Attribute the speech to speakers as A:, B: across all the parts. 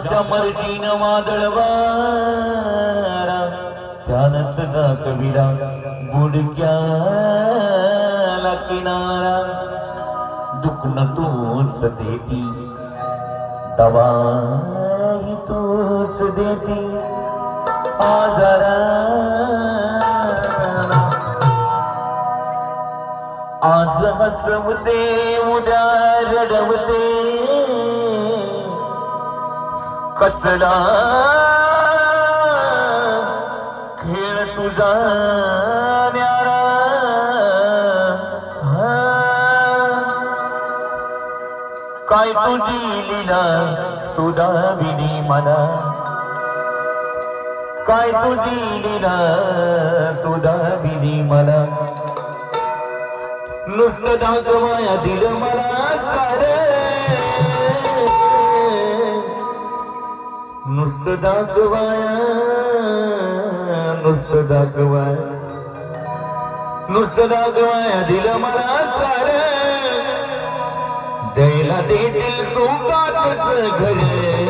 A: ज्याच्या मर्जीनं वादळवारा त्यानंच दाखविला बुडक्याला किनारा. दुखणं तूच देती दवाही तूच देती आजारा. आज हसवते उद्या रडवते कचला खेळ तुझा न्यारा. काय तुझी लीला तू दाविनी मला, काय तुझी लीला तू दाविनी मला. नुसतं दाखवाया दिलं मला सारे, नुसतं दाखवाया, नुसतं दाखवाया, नुसतं दाखवाया दिलं मला सारे. द्यायला देतील सुखातच घरे,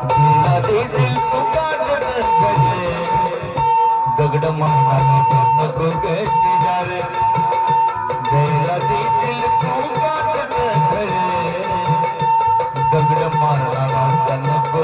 A: द्यायला देतील सुखातच घरे. दगड मारणारा नको शेजारे, द्यायला देतील सुखातच घरे. दगड मारणारा नको